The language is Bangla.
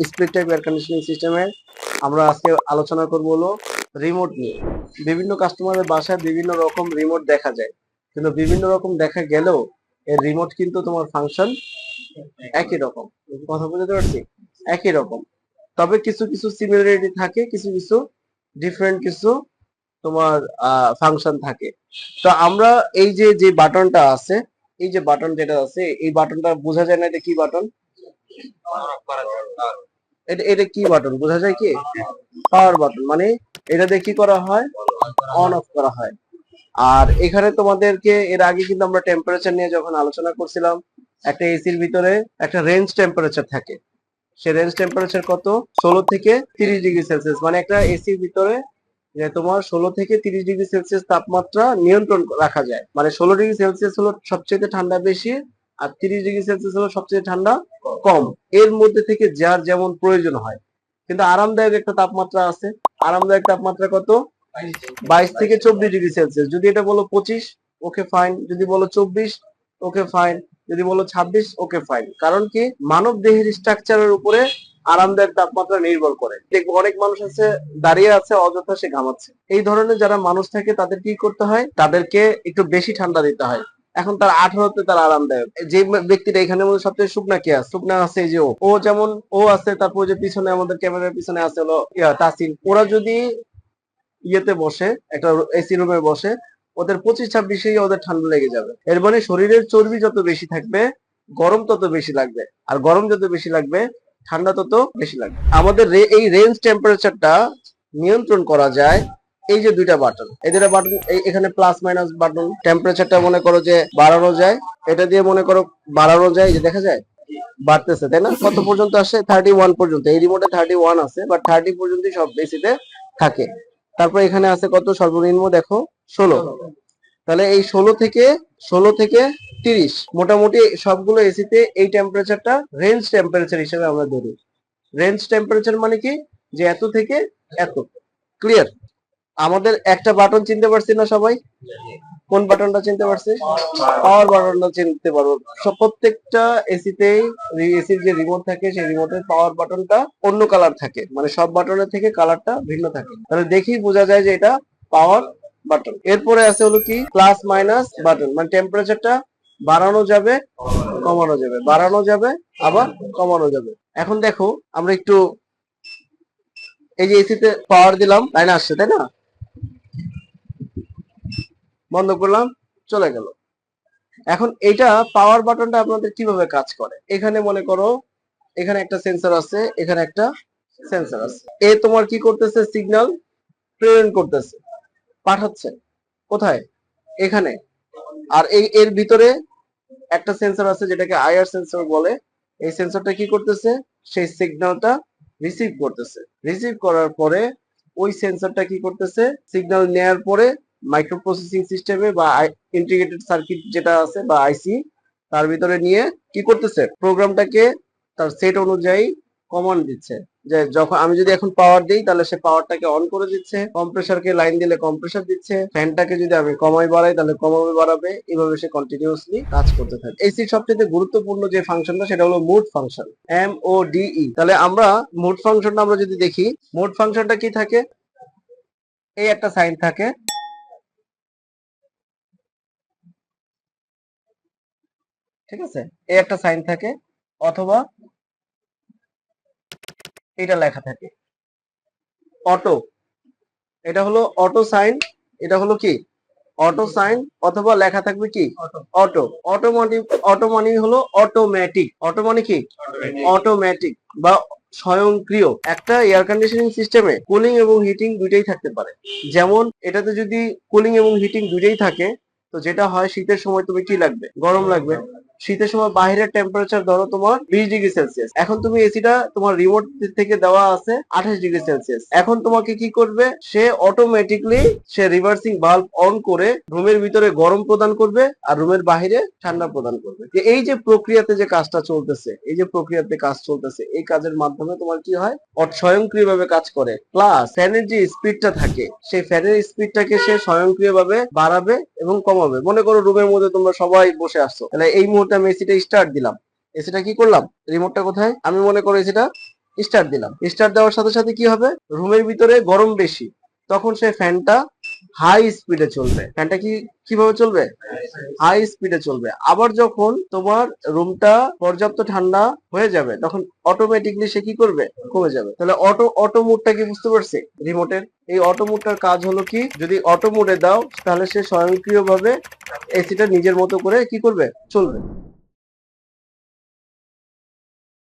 স্প্লিট টাইপ এয়ার কন্ডিশনিং সিস্টেমের আমরা আজকে আলোচনা করব হলো রিমোট নিয়ে। বিভিন্ন কাস্টমারের বাসায় বিভিন্ন রকম রিমোট দেখা যায়, কিন্তু বিভিন্ন রকম দেখা গেলেও এর রিমোট কিন্তু তোমার ফাংশন একই রকম। কথা বুঝতে পারছি? একই রকম, তবে কিছু কিছু সিমিলারিটি থাকে, কিছু কিছু ডিফারেন্ট কিছু তোমার ফাংশন থাকে। তো আমরা এই যে যে বাটনটা আছে, এই যে বাটন যেটা আছে, এই বাটনটা বোঝা যায় না এটা কি বাটন? এটা এটা কি বাটন বোঝা যায় কি? Power button. মানে এটা দিয়ে কি করা হয়? অন অফ করা হয়। আর এখানে তোমাদেরকে এর আগে কিন্তু আমরা টেম্পারেচার নিয়ে যখন আলোচনা করছিলাম, একটা এসির ভিতরে একটা রেঞ্জ টেম্পারেচার থাকে। সে রেঞ্জ টেম্পারেচার কত? 16 থেকে 30 ডিগ্রি সেলসিয়াস। মানে একটা এসির ভিতরে যে তোমার 16 থেকে 30 ডিগ্রি সেলসিয়াস তাপমাত্রা নিয়ন্ত্রণ রাখা যায়। মানে 16 ডিগ্রি সেলসিয়াস হলো সবচেয়ে ঠান্ডা বেশি, আর 30 ডিগ্রি সেলসিয়াস হলো সবচেয়ে ঠান্ডা কম। এর মধ্যে থেকে যার যেমন প্রয়োজন হয়। কিন্তু আরামদায়ক একটা তাপমাত্রা আছে। আরামদায়ক তাপমাত্রা কত? 22 থেকে 24 ডিগ্রি সেলসিয়াস। যদি এটা বলো 25, ওকে ফাইন। যদি বলো 24, ওকে ফাইন। যদি বলো 26, ওকে ফাইন। কারণ কি? মানব দেহের স্ট্রাকচারের উপরে আরামদায়ক তাপমাত্রা নির্ভর করে। দেখবো অনেক মানুষ আছে দাঁড়িয়ে আছে, অযথা সে ঘামাচ্ছে। এই ধরনের যারা মানুষ থাকে তাদের কি করতে হয়? তাদেরকে একটু বেশি ঠান্ডা দিতে হয়। এখন তার 18তে তার আরামদায়ক। যে ব্যক্তিটা এখানে মধ্যে সবচেয়ে শুকনা কে আছে? শুকনা আছে এই যে ও যেমন ও আছে, তারপর যে পিছনে আমাদের ক্যামেরার পিছনে আছে হলো তাসিন। ওরা যদি ইয়েতে বসে, একটা এসি রুমে বসে, ওদের 25-26 ওদের ঠান্ডা লেগে যাবে। এর মানে শরীরের চর্বি যত বেশি থাকবে, গরম তত বেশি লাগবে, আর গরম যত বেশি লাগবে, ঠান্ডা তত বেশি লাগবে। আমাদের এই রেঞ্জ টেম্পারেচারটা নিয়ন্ত্রণ করা যায় এই যে দুইটা বাটন, এই দুইটা বাটন। এখানে প্লাস মাইনাস বাটন। টেম্পারেচারটা মনে করো যে বাড়ানো যায়, এটা দিয়ে মনে করো বাড়ানো যায়, যে দেখা যায় বাড়তেছে, তাই না? কত পর্যন্ত আসে? 31 পর্যন্ত। এই রিমোটে 31 আছে, বাট 30 পর্যন্তই সব বেসিতে থাকে। তারপর এখানে আছে কত? সর্বনিম্ন দেখো 16। তাহলে এই 16 থেকে 30 মোটামুটি সবগুলো এসিতে এই টেম্পারেচারটা রেঞ্জ টেম্পারেচার হিসেবে আমরা ধরি। রেঞ্জ টেম্পারেচার মানে কি? যে এত থেকে এত। ক্লিয়ার? আমাদের একটা বাটন চিনতে পারছি না সবাই? কোন বাটনটা চিনতে পারছি? পাওয়ার বাটনটা চিনতে পারবো। সব প্রত্যেকটা এসিতেই এসির যে রিমোট থাকে, সেই রিমোটের পাওয়ার বাটনটা অন্য কালার থাকে। মানে সব বাটনের থেকে কালারটা ভিন্ন থাকে। তাহলে দেখেই বোঝা যায় যে এটা পাওয়ার বাটন। এরপরে আছে হলো কি? Plus minus button. মানে টেম্পারেচারটা বাড়ানো যাবে, কমানো যাবে, বাড়ানো যাবে, আবার কমানো যাবে। এখন দেখো আমরা একটু এই যে এসিতে পাওয়ার দিলাম, লাইন আসছে, তাই না? বন্ধ করলাম, চলে গেল। এখন এটা পাওয়ার বাটনটা আপনাদের কিভাবে কাজ করে? এখানে মনে করো এখানে একটা সেন্সর আছে, এখানে একটা সেন্সর আছে। এ তোমার কি করতেছে? সিগন্যাল প্রেরণ করতেছে, পাঠাচ্ছে কোথায়? এখানে। আর এই এর ভিতরে একটা সেন্সর আছে যেটাকে আইআর সেন্সর বলে। এই সেন্সরটা কি করতেছে? সেই সিগন্যালটা রিসিভ করতেছে। রিসিভ করার পরে ওই সেন্সরটা কি করতেছে? সিগন্যাল নেয়ার পরে মাইক্রো প্রসেসিং সিস্টেমে বা ইন্টিগ্রেটেড সার্কিট যেটা আছে বা আইসি, তার ভিতরে নিয়ে কি করতেছে? প্রোগ্রামটাকে তার সেট অনুযায়ী কমান্ড দিচ্ছে। যে যখন আমি যদি এখন পাওয়ার দিই, তাহলে সে পাওয়ারটাকে অন করে দিচ্ছে, কম্প্রেসারকে লাইন দিলে কম্প্রেসার দিচ্ছে, ফ্যানটাকে যদি আমি কমাই বাড়াই তাহলে কমাবে বাড়াবে, এভাবে সে কন্টিনিউয়াসলি কাজ করতে থাকে। এসির সবচেয়ে গুরুত্বপূর্ণ যে ফাংশনটা সেটা হলো মুড ফাংশন, MODE। তাহলে আমরা মুড ফাংশনটা আমরা যদি দেখি, মুড ফাংশনটা কি থাকে? এই একটা সাইন থাকে, ঠিক আছে? এই একটা সাইন থাকে, অথবা এটা লেখা থাকে অটো। এটা হলো অটো সাইন। এটা হলো কি? Auto sign. অথবা লেখা থাকবে কি? অটো। অটো মানে, অটো মানে হলো অটোমেটিক। অটো মানে কি? অটোমেটিক বা স্বয়ংক্রিয়। একটা এয়ার কন্ডিশনিং সিস্টেমে কুলিং এবং হিটিং দুইটাই থাকতে পারে। যেমন এটাতে যদি কুলিং এবং হিটিং দুইটাই থাকে, তো যেটা হয় শীতের সময় তুমি কি লাগবে? গরম লাগবে। শীতের সময় বাইরের টেম্পারেচার ধরো তোমার 20 ডিগ্রি সেলসিয়াস, এখন তুমি এসিটা তোমার রিমোট থেকে দেওয়া আছে 28 ডিগ্রি সেলসিয়াস। এখন তোমাকে কি করবে? সে অটোমেটিকলি সে রিভার্সিং বাল্ব অন করে রুমের ভিতরে গরম প্রদান করবে, আর রুমের বাইরে ঠান্ডা প্রদান করবে। এই যে প্রক্রিয়াতে যে কাজটা চলতেছে, এই যে প্রক্রিয়াতে কাজ চলতেছে, এই কাজের মাধ্যমে তোমার কি হয়? স্বয়ংক্রিয়ভাবে কাজ করে। প্লাস ফ্যানের যে স্পিডটা থাকে, সেই ফ্যানের স্পিডটাকে সে স্বয়ংক্রিয়ভাবে বাড়াবে এবং কমাবে। মনে করো রুমের মধ্যে তোমরা সবাই বসে আসছো, তাহলে এই মুহূর্তে আমি এসিটা স্টার্ট দিলাম। এসিটা কি করলাম? রিমোটটা কোথায়? আমি মনে করো এসিটা স্টার্ট দিলাম, স্টার্ট দেওয়ার সাথে সাথে কি হবে, রুমের ভিতরে গরম বেশি, তখন সে ফ্যানটা হাই স্পিডে চলবে। ফ্যানটা কিভাবে চলবে, হাই স্পিডে চলবে। আবার যখন তোমার রুমটা পর্যাপ্ত ঠান্ডা হয়ে যাবে তখন অটোমেটিকলি সে কি করবে, কমে যাবে। তাহলে অটো মোডটা কি বুঝতে পারছি রিমোটের? এই অটো মোডটার কাজ হলো কি, যদি অটো মোডে দাও তাহলে সে স্বয়ংক্রিয়ভাবে এসিটা নিজের মতো করে কি করবে, চলবে।